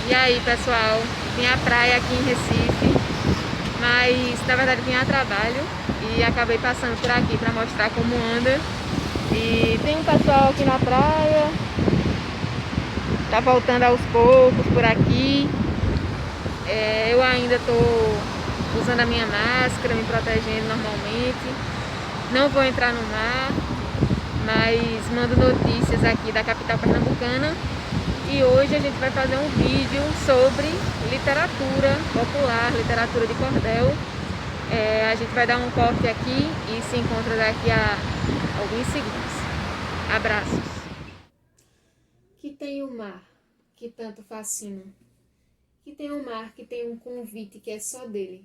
E aí, pessoal, vim à praia aqui em Recife, mas na verdade vim a trabalho e acabei passando por aqui para mostrar como anda. E tem um pessoal aqui na praia, tá voltando aos poucos por aqui. Eu ainda estou usando a minha máscara, me protegendo normalmente. Não vou entrar no mar, mas mando notícias aqui da capital pernambucana. E hoje a gente vai fazer um vídeo sobre literatura popular, literatura de cordel. A gente vai dar um corte aqui e se encontra daqui a alguns segundos. Abraços. Que tem o mar, que tanto fascina. Que tem o mar, que tem um convite que é só dele.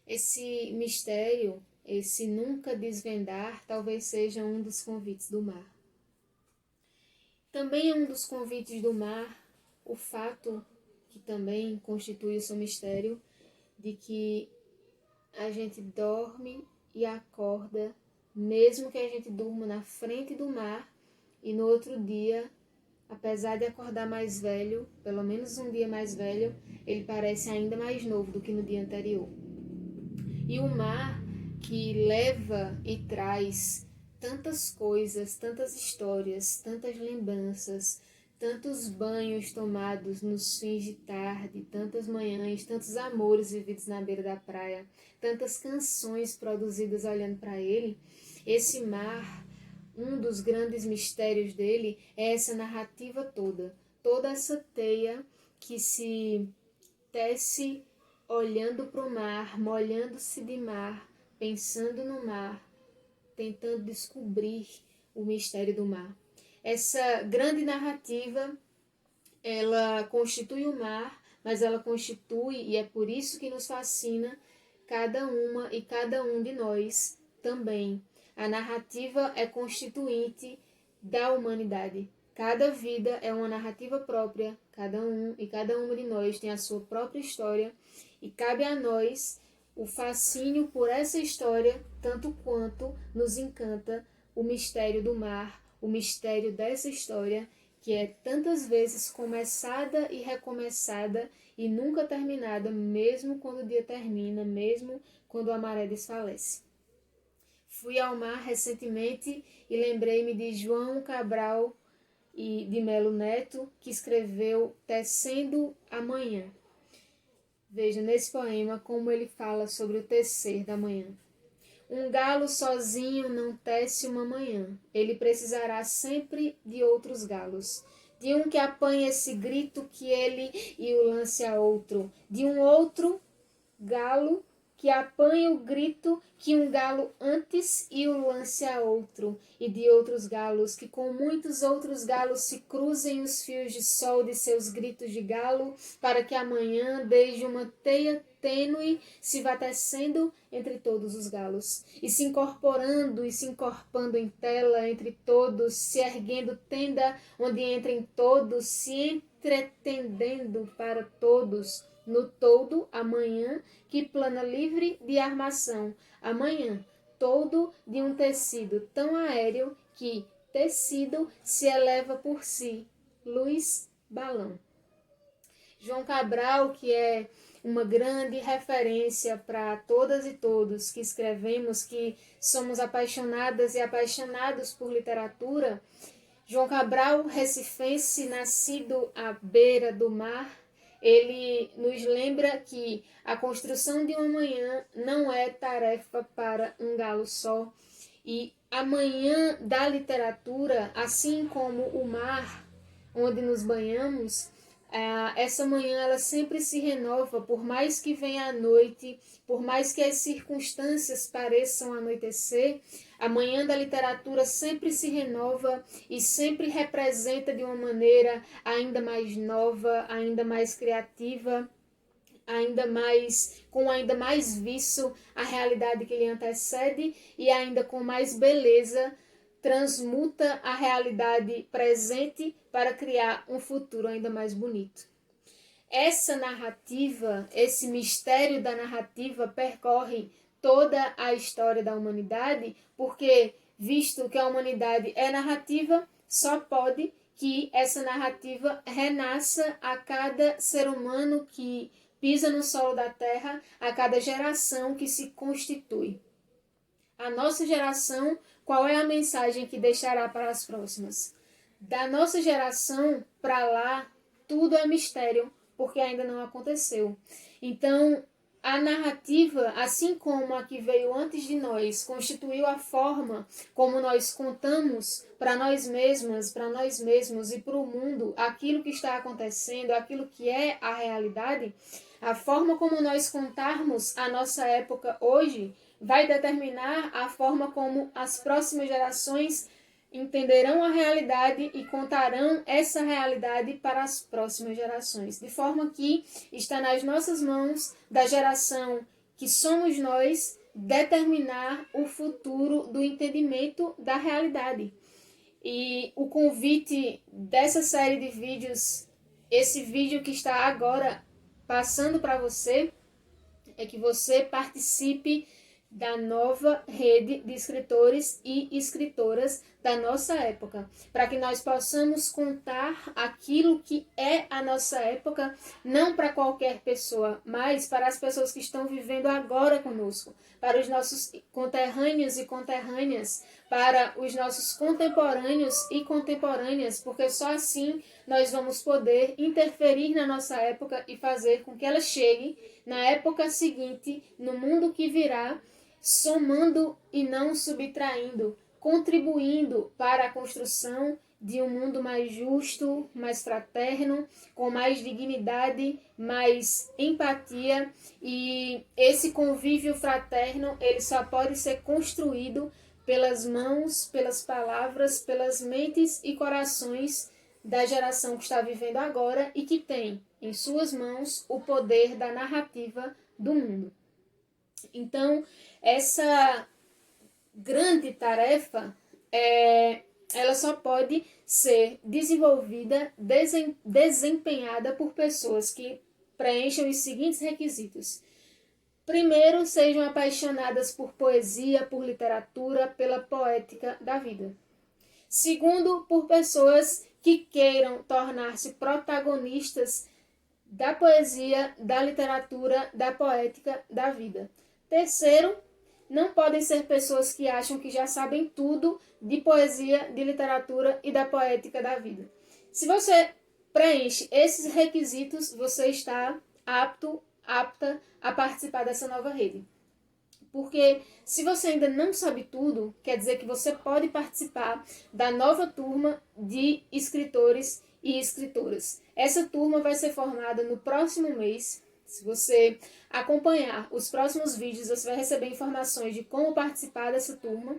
Esse mistério, esse nunca desvendar, talvez seja um dos convites do mar. Também é um dos convites do mar o fato, que também constitui o seu mistério, de que a gente dorme e acorda, mesmo que a gente durma na frente do mar, e no outro dia, apesar de acordar mais velho, pelo menos um dia mais velho, ele parece ainda mais novo do que no dia anterior. E o mar que leva e traz tantas coisas, tantas histórias, tantas lembranças, tantos banhos tomados nos fins de tarde, tantas manhãs, tantos amores vividos na beira da praia, tantas canções produzidas olhando para ele. Esse mar, um dos grandes mistérios dele é essa narrativa toda essa teia que se tece olhando para o mar, molhando-se de mar, pensando no mar, tentando descobrir o mistério do mar. Essa grande narrativa, ela constitui o mar, mas ela constitui, e é por isso que nos fascina, cada uma e cada um de nós também. A narrativa é constituinte da humanidade. Cada vida é uma narrativa própria, cada um e cada uma de nós tem a sua própria história, e cabe a nós o fascínio por essa história, tanto quanto nos encanta o mistério do mar, o mistério dessa história, que é tantas vezes começada e recomeçada e nunca terminada, mesmo quando o dia termina, mesmo quando a maré desfalece. Fui ao mar recentemente e lembrei-me de João Cabral e de Melo Neto, que escreveu Tecendo a Manhã. Veja nesse poema como ele fala sobre o tecer da manhã. Um galo sozinho não tece uma manhã, ele precisará sempre de outros galos. De um que apanhe esse grito que ele e o lance a outro. De um outro galo que apanhe o grito que um galo antes e o lance a outro, e de outros galos que com muitos outros galos se cruzem os fios de sol de seus gritos de galo, para que amanhã, desde uma teia tênue, se vá tecendo entre todos os galos, e se incorporando e se encorpando em tela entre todos, se erguendo tenda onde entrem todos, se entretendendo para todos, no todo, amanhã, que plana livre de armação, amanhã, todo de um tecido tão aéreo que, tecido, se eleva por si, luz, balão. João Cabral, que é uma grande referência para todas e todos que escrevemos, que somos apaixonadas e apaixonados por literatura. João Cabral, recifense, nascido à beira do mar, ele nos lembra que a construção de uma manhã não é tarefa para um galo só. E a manhã da literatura, assim como o mar onde nos banhamos, essa manhã ela sempre se renova, por mais que venha a noite, por mais que as circunstâncias pareçam anoitecer, a manhã da literatura sempre se renova e sempre representa de uma maneira ainda mais nova, ainda mais criativa, com ainda mais viço a realidade que lhe antecede e ainda com mais beleza transmuta a realidade presente para criar um futuro ainda mais bonito. Essa narrativa, esse mistério da narrativa percorre toda a história da humanidade, porque, visto que a humanidade é narrativa, só pode que essa narrativa renasça a cada ser humano que pisa no solo da terra, a cada geração que se constitui. A nossa geração, qual é a mensagem que deixará para as próximas? Da nossa geração para lá, tudo é mistério, porque ainda não aconteceu. Então, a narrativa, assim como a que veio antes de nós, constituiu a forma como nós contamos para nós mesmas, para nós mesmos e para o mundo aquilo que está acontecendo, aquilo que é a realidade. A forma como nós contarmos a nossa época hoje vai determinar a forma como as próximas gerações entenderão a realidade e contarão essa realidade para as próximas gerações. De forma que está nas nossas mãos, da geração que somos nós, determinar o futuro do entendimento da realidade. E o convite dessa série de vídeos, esse vídeo que está agora passando para você, é que você participe da nova rede de escritores e escritoras da nossa época, para que nós possamos contar aquilo que é a nossa época, não para qualquer pessoa, mas para as pessoas que estão vivendo agora conosco, para os nossos conterrâneos e conterrâneas, para os nossos contemporâneos e contemporâneas, porque só assim nós vamos poder interferir na nossa época e fazer com que ela chegue na época seguinte, no mundo que virá, somando e não subtraindo, contribuindo para a construção de um mundo mais justo, mais fraterno, com mais dignidade, mais empatia. E esse convívio fraterno, ele só pode ser construído pelas mãos, pelas palavras, pelas mentes e corações da geração que está vivendo agora e que tem em suas mãos o poder da narrativa do mundo. Então, essa grande tarefa, ela só pode ser desenvolvida, desempenhada por pessoas que preencham os seguintes requisitos. Primeiro, sejam apaixonadas por poesia, por literatura, pela poética da vida. Segundo, por pessoas que queiram tornar-se protagonistas da poesia, da literatura, da poética da vida. Terceiro, não podem ser pessoas que acham que já sabem tudo de poesia, de literatura e da poética da vida. Se você preenche esses requisitos, você está apta a participar dessa nova rede. Porque se você ainda não sabe tudo, quer dizer que você pode participar da nova turma de escritores e escritoras. Essa turma vai ser formada no próximo mês. Se você acompanhar os próximos vídeos, você vai receber informações de como participar dessa turma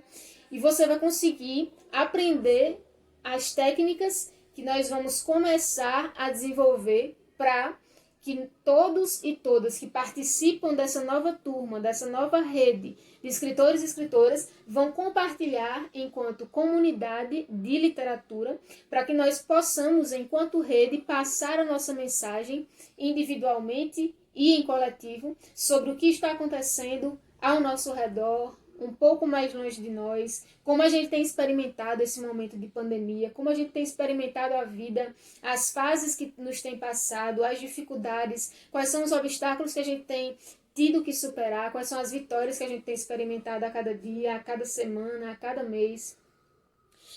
e você vai conseguir aprender as técnicas que nós vamos começar a desenvolver para que todos e todas que participam dessa nova turma, dessa nova rede de escritores e escritoras, vão compartilhar enquanto comunidade de literatura, para que nós possamos, enquanto rede, passar a nossa mensagem individualmente e em coletivo sobre o que está acontecendo ao nosso redor, um pouco mais longe de nós, como a gente tem experimentado esse momento de pandemia, como a gente tem experimentado a vida, as fases que nos tem passado, as dificuldades, quais são os obstáculos que a gente tem tido que superar, quais são as vitórias que a gente tem experimentado a cada dia, a cada semana, a cada mês.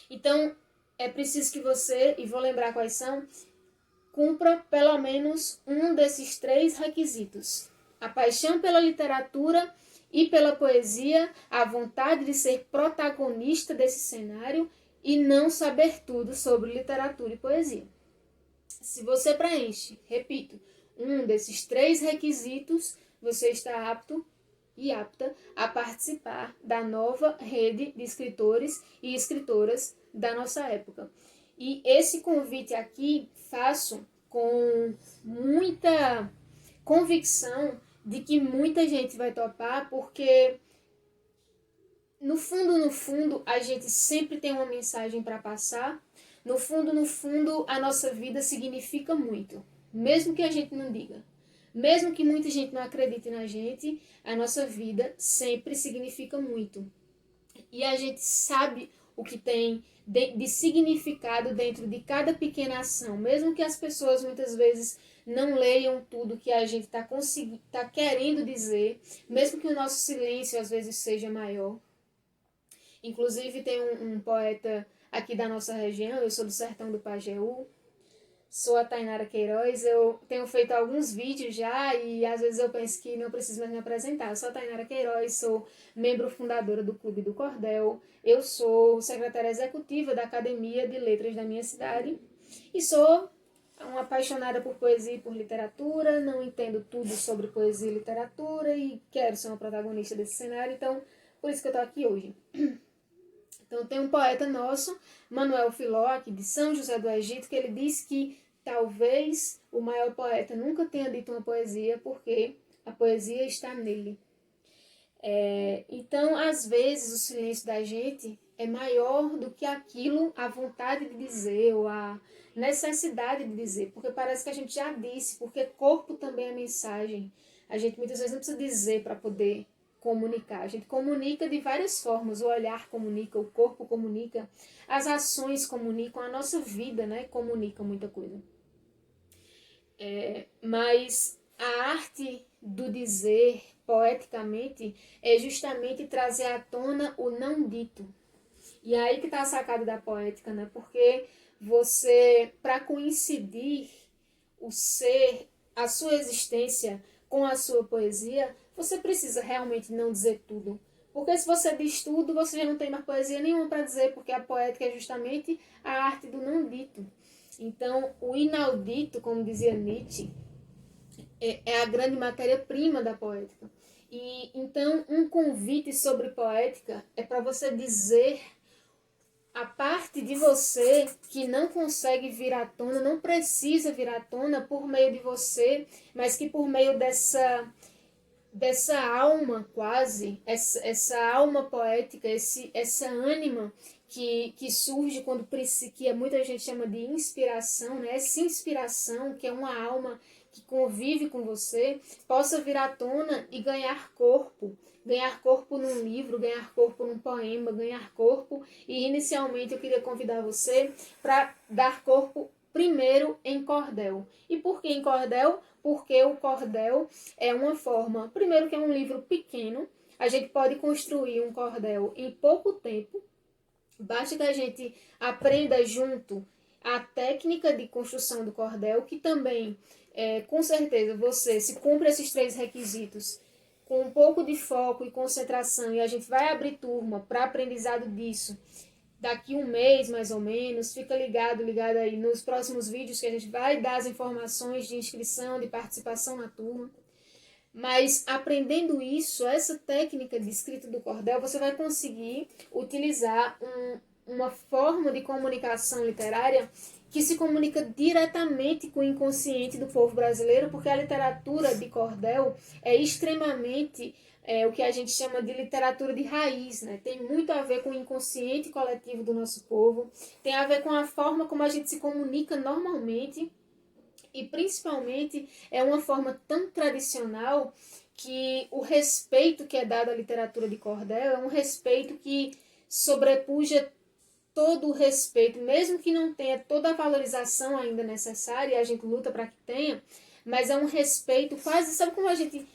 Então, é preciso que você, e vou lembrar quais são, cumpra pelo menos um desses 3 requisitos. A paixão pela literatura e pela poesia, a vontade de ser protagonista desse cenário e não saber tudo sobre literatura e poesia. Se você preenche, repito, um desses 3 requisitos, você está apto e apta a participar da nova rede de escritores e escritoras da nossa época. E esse convite aqui faço com muita convicção de que muita gente vai topar, porque no fundo, a gente sempre tem uma mensagem para passar. No fundo, a nossa vida significa muito. Mesmo que a gente não diga. Mesmo que muita gente não acredite na gente, a nossa vida sempre significa muito. E a gente sabe o que tem de significado dentro de cada pequena ação, mesmo que as pessoas muitas vezes não leiam tudo que a gente tá querendo dizer, mesmo que o nosso silêncio às vezes seja maior. Inclusive tem um poeta aqui da nossa região, eu sou do sertão do Pajeú, sou a Tainara Queiroz, eu tenho feito alguns vídeos já e às vezes eu penso que não preciso mais me apresentar. Eu sou a Tainara Queiroz, sou membro fundadora do Clube do Cordel, eu sou secretária executiva da Academia de Letras da minha cidade e sou uma apaixonada por poesia e por literatura, não entendo tudo sobre poesia e literatura e quero ser uma protagonista desse cenário, então por isso que eu estou aqui hoje. Então tem um poeta nosso, Manuel Filó, aqui de São José do Egito, que ele diz que talvez o maior poeta nunca tenha dito uma poesia porque a poesia está nele. Então, às vezes, o silêncio da gente é maior do que aquilo, a vontade de dizer ou a necessidade de dizer, porque parece que a gente já disse, porque corpo também é mensagem. A gente muitas vezes não precisa dizer para poder comunicar. A gente comunica de várias formas. O olhar comunica, o corpo comunica, as ações comunicam, a nossa vida, né, comunica muita coisa. Mas a arte do dizer, poeticamente, é justamente trazer à tona o não dito. E aí que está a sacada da poética, né? Porque você, para coincidir o ser, a sua existência com a sua poesia, você precisa realmente não dizer tudo. Porque se você diz tudo, você já não tem mais poesia nenhuma para dizer, porque a poética é justamente a arte do não dito. Então, o inaudito, como dizia Nietzsche, é a grande matéria-prima da poética. E então, um convite sobre poética é para você dizer a parte de você que não consegue vir à tona, não precisa vir à tona por meio de você, mas que por meio dessa alma quase, essa alma poética, essa ânima que surge quando que muita gente chama de inspiração, né? Essa inspiração, que é uma alma que convive com você, possa vir à tona e ganhar corpo num livro, ganhar corpo num poema, ganhar corpo. E inicialmente eu queria convidar você para dar corpo primeiro em cordel. E por que em cordel? Porque o cordel é uma forma, primeiro que é um livro pequeno, a gente pode construir um cordel em pouco tempo, basta que a gente aprenda junto a técnica de construção do cordel, que também, com certeza, você, se cumpre esses 3 requisitos, com um pouco de foco e concentração, e a gente vai abrir turma para aprendizado disso, daqui um mês mais ou menos, fica ligado aí nos próximos vídeos que a gente vai dar as informações de inscrição, de participação na turma. Mas aprendendo isso, essa técnica de escrita do cordel, você vai conseguir utilizar uma forma de comunicação literária que se comunica diretamente com o inconsciente do povo brasileiro, porque a literatura de cordel é extremamente o que a gente chama de literatura de raiz, né? Tem muito a ver com o inconsciente coletivo do nosso povo, tem a ver com a forma como a gente se comunica normalmente, e principalmente é uma forma tão tradicional que o respeito que é dado à literatura de cordel é um respeito que sobrepuja todo o respeito, mesmo que não tenha toda a valorização ainda necessária, e a gente luta para que tenha, mas é um respeito quase, sabe como a gente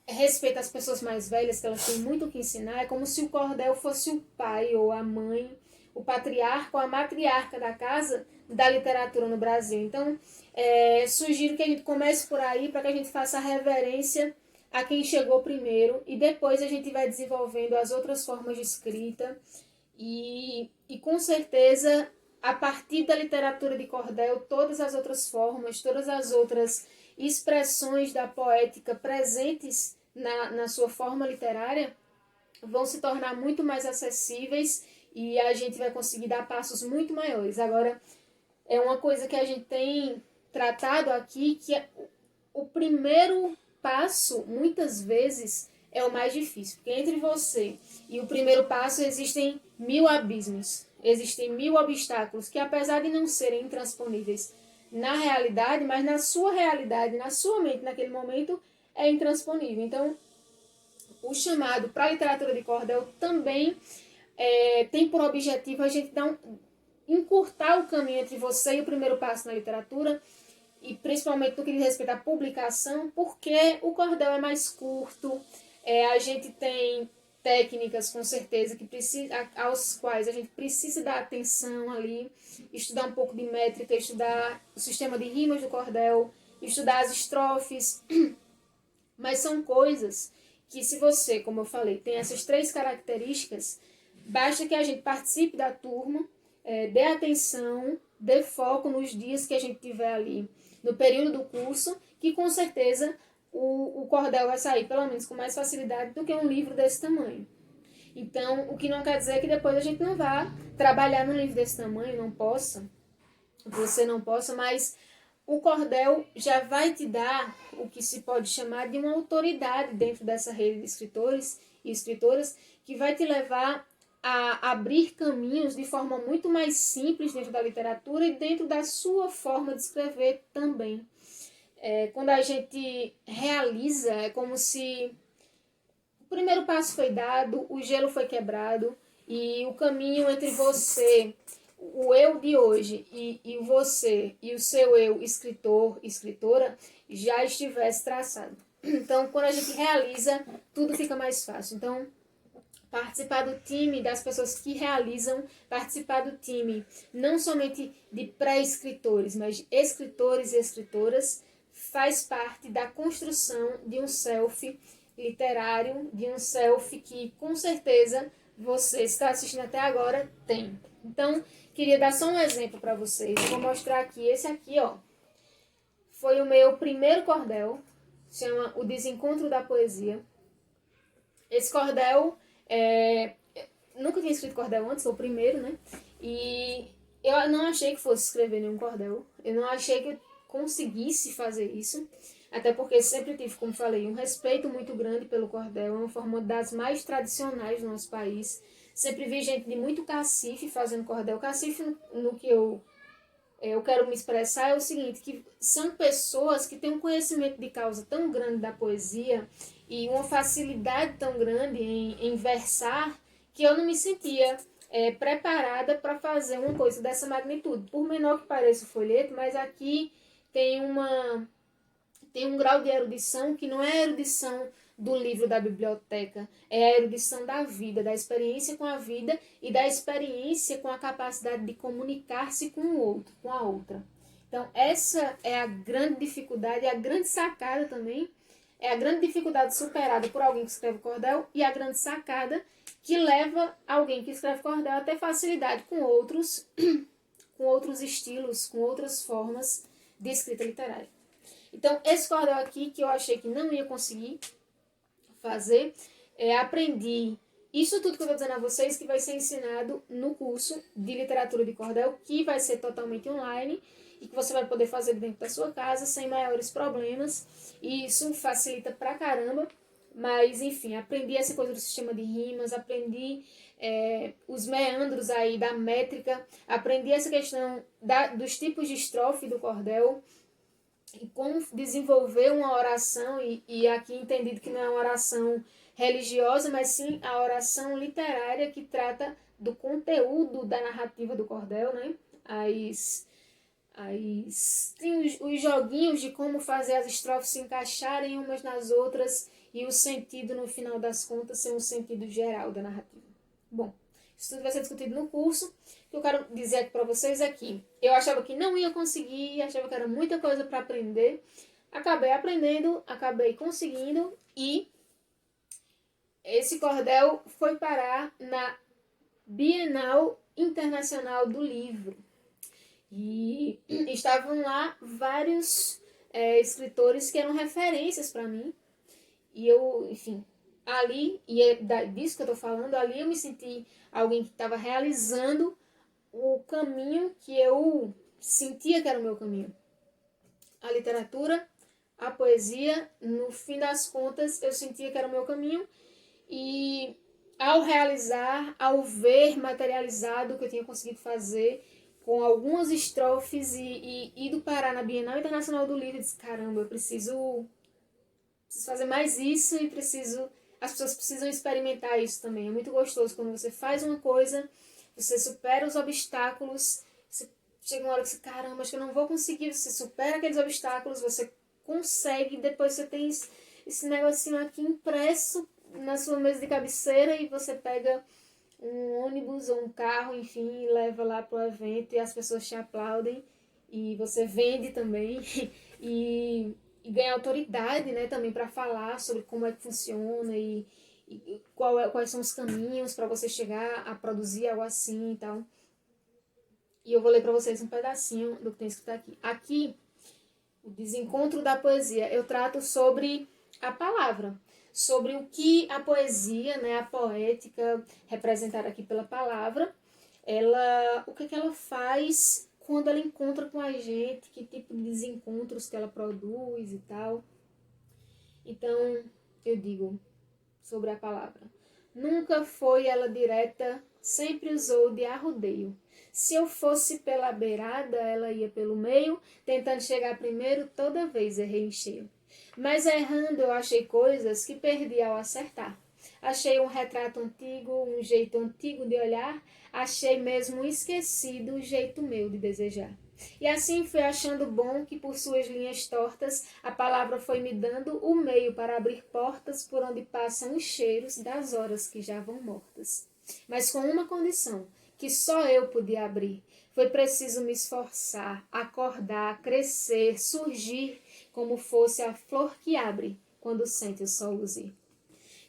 respeita as pessoas mais velhas, que elas têm muito o que ensinar? É como se o cordel fosse o pai ou a mãe, o patriarca ou a matriarca da casa da literatura no Brasil. Então, sugiro que a gente comece por aí para que a gente faça a reverência a quem chegou primeiro e depois a gente vai desenvolvendo as outras formas de escrita e com certeza, a partir da literatura de cordel, todas as outras formas, todas as outras expressões da poética presentes na sua forma literária vão se tornar muito mais acessíveis e a gente vai conseguir dar passos muito maiores. Agora, é uma coisa que a gente tem tratado aqui, que é o primeiro passo, muitas vezes, é o mais difícil. Porque entre você e o primeiro passo existem 1000 abismos, existem 1000 obstáculos, que apesar de não serem intransponíveis na realidade, mas na sua realidade, na sua mente, naquele momento, é intransponível. Então, o chamado para a literatura de cordel também tem por objetivo a gente encurtar o caminho entre você e o primeiro passo na literatura, e principalmente no que diz respeito à publicação, porque o cordel é mais curto, a gente tem técnicas, com certeza, aos quais a gente precisa dar atenção ali, estudar um pouco de métrica, estudar o sistema de rimas do cordel, estudar as estrofes, mas são coisas que, se você, como eu falei, tem essas 3 características, basta que a gente participe da turma, dê atenção, dê foco nos dias que a gente tiver ali no período do curso, que com certeza o cordel vai sair, pelo menos com mais facilidade do que um livro desse tamanho. Então, o que não quer dizer que depois a gente não vá trabalhar num livro desse tamanho, você não possa, mas o cordel já vai te dar o que se pode chamar de uma autoridade dentro dessa rede de escritores e escritoras, que vai te levar a abrir caminhos de forma muito mais simples dentro da literatura e dentro da sua forma de escrever também. Quando a gente realiza, é como se o primeiro passo foi dado, o gelo foi quebrado e o caminho entre você, o eu de hoje, e você e o seu eu, escritor, escritora, já estivesse traçado. Então, quando a gente realiza, tudo fica mais fácil. Então, participar do time das pessoas que realizam, participar do time não somente de pré-escritores, mas de escritores e escritoras, faz parte da construção de um self literário, de um self que com certeza você está assistindo até agora tem. Então, queria dar só um exemplo para vocês. Vou mostrar aqui, esse aqui, ó, foi o meu primeiro cordel, chama O Desencontro da Poesia. Esse cordel, nunca tinha escrito cordel antes, foi o primeiro, né? E eu não achei que fosse escrever nenhum cordel, eu não achei que eu conseguisse fazer isso, até porque sempre tive, como falei, um respeito muito grande pelo cordel, é uma forma das mais tradicionais do nosso país. Sempre vi gente de muito cacife fazendo cordel. Cacife, no que eu quero me expressar, é o seguinte, que são pessoas que têm um conhecimento de causa tão grande da poesia e uma facilidade tão grande em versar, que eu não me sentia preparada para fazer uma coisa dessa magnitude. Por menor que pareça o folheto, mas aqui tem um grau de erudição que não é a erudição do livro da biblioteca, é a erudição da vida, da experiência com a vida e da experiência com a capacidade de comunicar-se com o outro, com a outra. Então, essa é a grande dificuldade, a grande sacada também, é a grande dificuldade superada por alguém que escreve cordel e a grande sacada que leva alguém que escreve cordel a ter facilidade com outros estilos, com outras formas de escrita literária. Então, esse cordel aqui, que eu achei que não ia conseguir fazer, aprendi isso tudo que eu estou dizendo a vocês, que vai ser ensinado no curso de literatura de cordel, que vai ser totalmente online e que você vai poder fazer dentro da sua casa sem maiores problemas. E isso facilita pra caramba. Mas, enfim, aprendi essa coisa do sistema de rimas, aprendi os meandros aí da métrica, aprendi essa questão dos tipos de estrofe do cordel, e como desenvolver uma oração, e aqui entendido que não é uma oração religiosa, mas sim a oração literária que trata do conteúdo da narrativa do cordel, né? Tem os joguinhos de como fazer as estrofes se encaixarem umas nas outras e o sentido, no final das contas, ser um sentido geral da narrativa. Bom, isso tudo vai ser discutido no curso. O que eu quero dizer aqui para vocês é que eu achava que não ia conseguir, achava que era muita coisa para aprender. Acabei aprendendo, acabei conseguindo e esse cordel foi parar na Bienal Internacional do Livro. E estavam lá vários escritores que eram referências para mim. E eu, enfim, ali, e é disso que eu tô falando, ali eu me senti alguém que estava realizando o caminho que eu sentia que era o meu caminho. A literatura, a poesia, no fim das contas, eu sentia que era o meu caminho. E ao realizar, ao ver materializado o que eu tinha conseguido fazer, com algumas estrofes e ido parar na Bienal Internacional do Livro, eu disse, caramba, eu preciso fazer mais isso e preciso as pessoas precisam experimentar isso também. É muito gostoso quando você faz uma coisa, você supera os obstáculos, você chega uma hora que você, caramba, acho que eu não vou conseguir, você supera aqueles obstáculos, você consegue, depois você tem esse negocinho aqui impresso na sua mesa de cabeceira e você pega um ônibus ou um carro, enfim, e leva lá pro evento e as pessoas te aplaudem e você vende também e ganha autoridade, né, também para falar sobre como é que funciona e quais são os caminhos para você chegar a produzir algo assim e tal. E eu vou ler para vocês um pedacinho do que tem escrito aqui. Aqui, o desencontro da poesia, eu trato sobre a palavra, sobre o que a poesia, né, a poética, representada aqui pela palavra, o que ela faz quando ela encontra com a gente, que tipo de desencontros que ela produz e tal. Então, eu digo sobre a palavra. Nunca foi ela direta, sempre usou de arrodeio. Se eu fosse pela beirada, ela ia pelo meio, tentando chegar primeiro, toda vez errei em cheio. Mas errando eu achei coisas que perdi ao acertar. Achei um retrato antigo, um jeito antigo de olhar, achei mesmo esquecido o jeito meu de desejar. E assim fui achando bom que por suas linhas tortas a palavra foi me dando o meio para abrir portas por onde passam os cheiros das horas que já vão mortas. Mas com uma condição, que só eu podia abrir. Foi preciso me esforçar, acordar, crescer, surgir como fosse a flor que abre quando sente o sol luzir.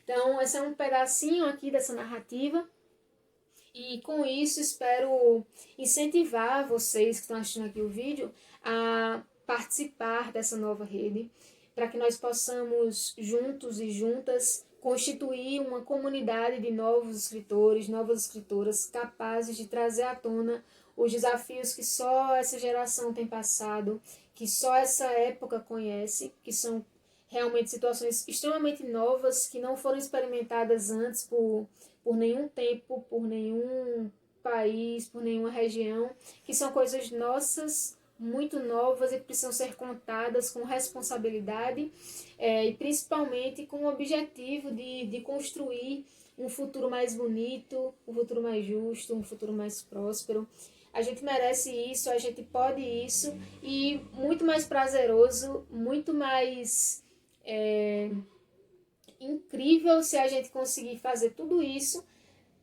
Então, esse é um pedacinho aqui dessa narrativa. E com isso espero incentivar vocês que estão assistindo aqui o vídeo a participar dessa nova rede, para que nós possamos juntos e juntas constituir uma comunidade de novos escritores, novas escritoras capazes de trazer à tona os desafios que só essa geração tem passado, que só essa época conhece, que são realmente situações extremamente novas, que não foram experimentadas antes por nenhum tempo, por nenhum país, por nenhuma região, que são coisas nossas, muito novas e que precisam ser contadas com responsabilidade e principalmente com o objetivo de construir um futuro mais bonito, um futuro mais justo, um futuro mais próspero. A gente merece isso, a gente pode isso e muito mais prazeroso, muito mais incrível se a gente conseguir fazer tudo isso,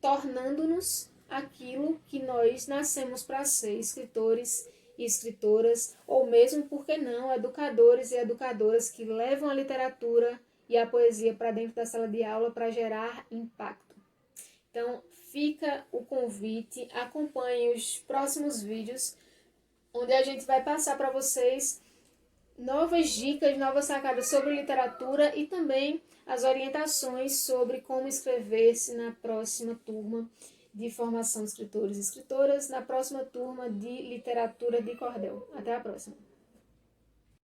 tornando-nos aquilo que nós nascemos para ser, escritores e escritoras, ou mesmo, por que não, educadores e educadoras que levam a literatura e a poesia para dentro da sala de aula para gerar impacto. Então, fica o convite, acompanhe os próximos vídeos, onde a gente vai passar para vocês novas dicas, novas sacadas sobre literatura e também as orientações sobre como inscrever-se na próxima turma de formação de escritores e escritoras, na próxima turma de literatura de cordel. Até a próxima!